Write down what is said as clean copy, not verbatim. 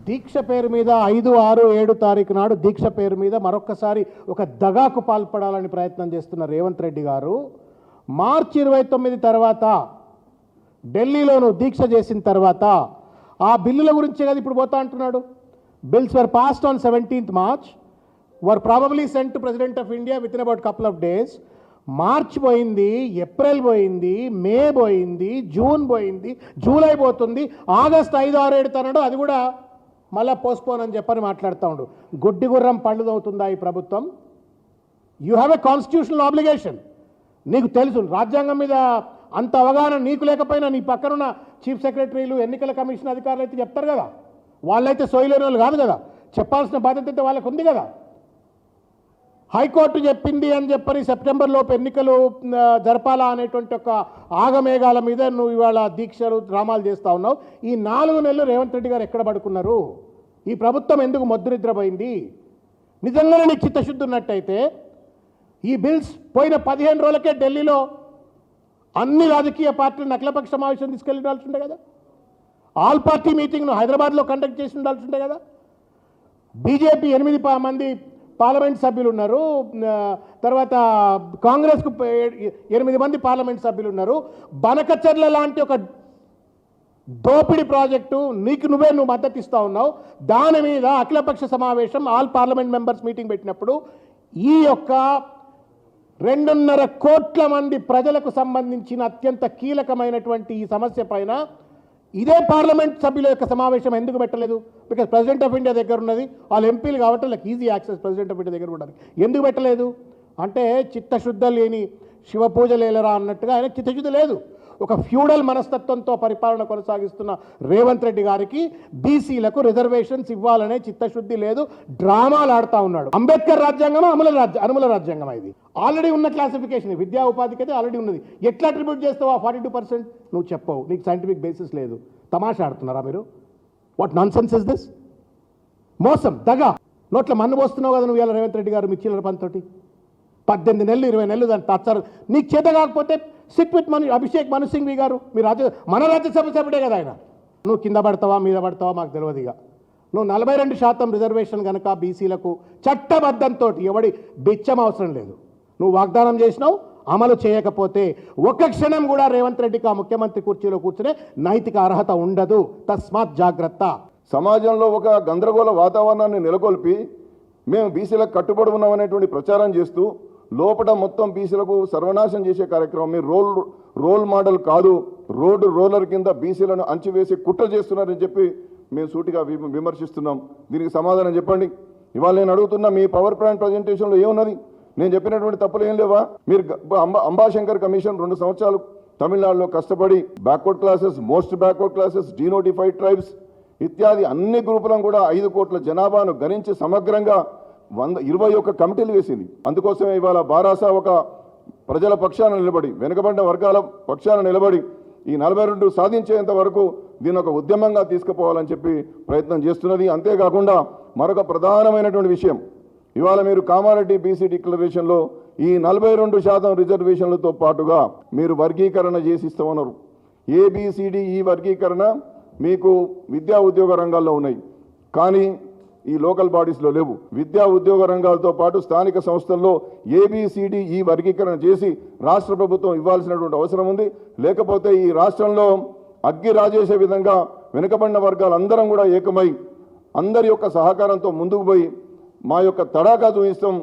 దీక్ష పేరు మీద 5, 6, 7 తారీఖు నాడు దీక్ష పేరు మీద మరొక్కసారి ఒక దగాకు పాల్పడాలని ప్రయత్నం చేస్తున్న రేవంత్ రెడ్డి గారు మార్చి 29 తర్వాత ఢిల్లీలోను దీక్ష చేసిన తర్వాత ఆ బిల్లుల గురించే కదా ఇప్పుడు పోతా అంటున్నాడు. Bills were passed on 17th March, were probably sent to president of India with in about couple of days. March పోయింది, ఏప్రిల్ పోయింది, మే పోయింది, జూన్ పోయింది, జూలై పోతుంది, ఆగస్ట్ 5, 6, 7 తనడు అది కూడా మళ్ళీ పోస్ట్పోన్ అని చెప్పని మాట్లాడుతూ ఉండు. గుడ్డి గుర్రం పళ్ళు అవుతుందా ఈ ప్రభుత్వం? You have a constitutional obligation. నీకు తెలుసు రాజ్యాంగం మీద అంత అవగాహన నీకు లేకపోయినా నీ పక్కనున్న చీఫ్ సెక్రటరీలు, ఎన్నికల కమిషన్ అధికారులు అయితే చెప్తారు కదా. వాళ్ళైతే సోయలేని వాళ్ళు కాదు కదా, చెప్పాల్సిన బాధ్యత అయితే వాళ్ళకు ఉంది కదా. హైకోర్టు చెప్పింది అని చెప్పని సెప్టెంబర్లోపు ఎన్నికలు జరపాలా అనేటువంటి ఒక ఆగమేఘాల మీద నువ్వు ఇవాళ దీక్షలు డ్రామాలు చేస్తూ ఉన్నావు. ఈ 4 నెలలు రేవంత్ రెడ్డి గారు ఎక్కడ పడుకున్నారు? ఈ ప్రభుత్వం ఎందుకు మొద్దునిద్రపోయింది? నిజంగానే నీకు చిత్తశుద్ధి ఉన్నట్టయితే ఈ బిల్స్ పోయిన 15 రోజులకే ఢిల్లీలో అన్ని రాజకీయ పార్టీలు అఖిలపక్ష సమావేశం తీసుకెళ్ళి ఉండాల్సి ఉండే కదా. ఆల్ పార్టీ మీటింగ్ను హైదరాబాద్లో కండక్ట్ చేసి ఉండాల్సి ఉండే కదా. బీజేపీ 8 మంది పార్లమెంట్ సభ్యులు ఉన్నారు, తర్వాత కాంగ్రెస్కు 8 మంది పార్లమెంట్ సభ్యులు ఉన్నారు. బనకచర్ల లాంటి ఒక దోపిడీ ప్రాజెక్టు నువ్వు మద్దతు ఇస్తూ ఉన్నావు. దాని మీద అఖిలపక్ష సమావేశం ఆల్ పార్లమెంట్ మెంబర్స్ మీటింగ్ పెట్టినప్పుడు ఈ యొక్క 2.5 కోట్ల మంది ప్రజలకు సంబంధించిన అత్యంత కీలకమైనటువంటి ఈ సమస్య పైన ఇదే పార్లమెంట్ సభ్యుల యొక్క సమావేశం ఎందుకు పెట్టలేదు? బికాజ్ ప్రెసిడెంట్ ఆఫ్ ఇండియా దగ్గర ఉన్నది, వాళ్ళు ఎంపీలు కాబట్టి వాళ్ళకి easy access president of India దగ్గర ఉండడానికి. ఎందుకు పెట్టలేదు అంటే చిత్తశుద్ధ లేని శివపూజ లేలరా అన్నట్టుగా ఆయన చిత్తశుద్ధి లేదు. ఒక ఫ్యూడల్ మనస్తత్వంతో పరిపాలన కొనసాగిస్తున్న రేవంత్ రెడ్డి గారికి బీసీలకు రిజర్వేషన్స్ ఇవ్వాలనే చిత్తశుద్ధి లేదు, డ్రామాలు ఆడుతూ ఉన్నాడు. అంబేద్కర్ రాజ్యాంగమా అనుమల రాజ్యాంగమా? ఇది ఆల్రెడీ ఉన్న క్లాసిఫికేషన్, విద్యా ఉపాధికి అయితే ఆల్రెడీ ఉన్నది. ఎట్లా అట్రిబ్యూట్ చేస్తావా 42%? నువ్వు చెప్పవు, నీకు సైంటిఫిక్ బేసిస్ లేదు. తమాషా ఆడుతున్నారా మీరు? What non sense is this? మోసం, దగా, నోట్ల మన్ను పోస్తున్నావు కదా నువ్వు ఇలా రేవంత్ రెడ్డి గారు మీ చిల్లర పనితోటి. 18 నెలలు 20 నెలలు దాన్ని టార్చర్. నీకు చేత కాకపోతే సిట్ విత్ అభిషేక్ మను సింఘ్వి గారు, మీ మన రాజ్యసభ సభ్యుడే కదా ఆయన. నువ్వు కింద పడతావా మీద పడతావా మాకు తెలియదుగా. నువ్వు 42% రిజర్వేషన్ కనుక బీసీలకు చట్టబద్ధంతో ఎవడి బిచ్చం అవసరం లేదు. నువ్వు వాగ్దానం చేసినావు, అమలు చేయకపోతే ఒక్క క్షణం కూడా రేవంత్ రెడ్డికి ఆ ముఖ్యమంత్రి కుర్చీలో కూర్చునే నైతిక అర్హత ఉండదు. తస్మాత్ జాగ్రత్త. సమాజంలో ఒక గందరగోళ వాతావరణాన్ని నెలకొల్పి మేము బీసీలకు కట్టుబడి ఉన్నామనేటువంటి ప్రచారం చేస్తూ లోపల మొత్తం బీసీలకు సర్వనాశనం చేసే కార్యక్రమం. మీరు రోల్ మోడల్ కాదు, రోడ్డు రోలర్ కింద బీసీలను అంచివేసి కుట్ర చేస్తున్నారని చెప్పి మేము సూటిగా విమర్శిస్తున్నాం. దీనికి సమాధానం చెప్పండి. ఇవాళ నేను అడుగుతున్నా, మీ పవర్ పాయింట్ ప్రజెంటేషన్లో ఏమున్నది? నేను చెప్పినటువంటి తప్పులు ఏం లేవా? మీరు అంబాశంకర్ కమిషన్ 2 సంవత్సరాలు తమిళనాడులో కష్టపడి backward classes, most backward classes, denotified tribes ఇత్యాది అన్ని గ్రూపులను కూడా 5 కోట్ల జనాభాను గణించి సమగ్రంగా 121 కమిటీలు వేసింది. అందుకోసమే ఇవాళ బారాస ఒక ప్రజల పక్షాన నిలబడి, వెనుకబడిన వర్గాల పక్షాన నిలబడి ఈ 42 సాధించేంత వరకు దీని ఒక ఉద్యమంగా తీసుకుపోవాలని చెప్పి ప్రయత్నం చేస్తున్నది. అంతేకాకుండా మరొక ప్రధానమైనటువంటి విషయం, ఇవాళ మీరు కామారెడ్డి బీసీ డిక్లరేషన్లో ఈ 42% రిజర్వేషన్లతో పాటుగా మీరు వర్గీకరణ చేసి ఇస్తామన్నారు. ABCD ఈ వర్గీకరణ మీకు విద్యా ఉద్యోగ రంగాల్లో ఉన్నాయి, కానీ ఈ లోకల్ బాడీస్లో లేవు. విద్యా ఉద్యోగ రంగాలతో పాటు స్థానిక సంస్థల్లో ABCD ఈ వర్గీకరణ చేసి రాష్ట్ర ప్రభుత్వం ఇవ్వాల్సినటువంటి అవసరం ఉంది. లేకపోతే ఈ రాష్ట్రంలో అగ్గి రాజేసే విధంగా వెనుకబడిన వర్గాలందరం కూడా ఏకమై అందరి యొక్క సహకారంతో ముందుకు పోయి మా యొక్క తడాకా చూపిస్తాం.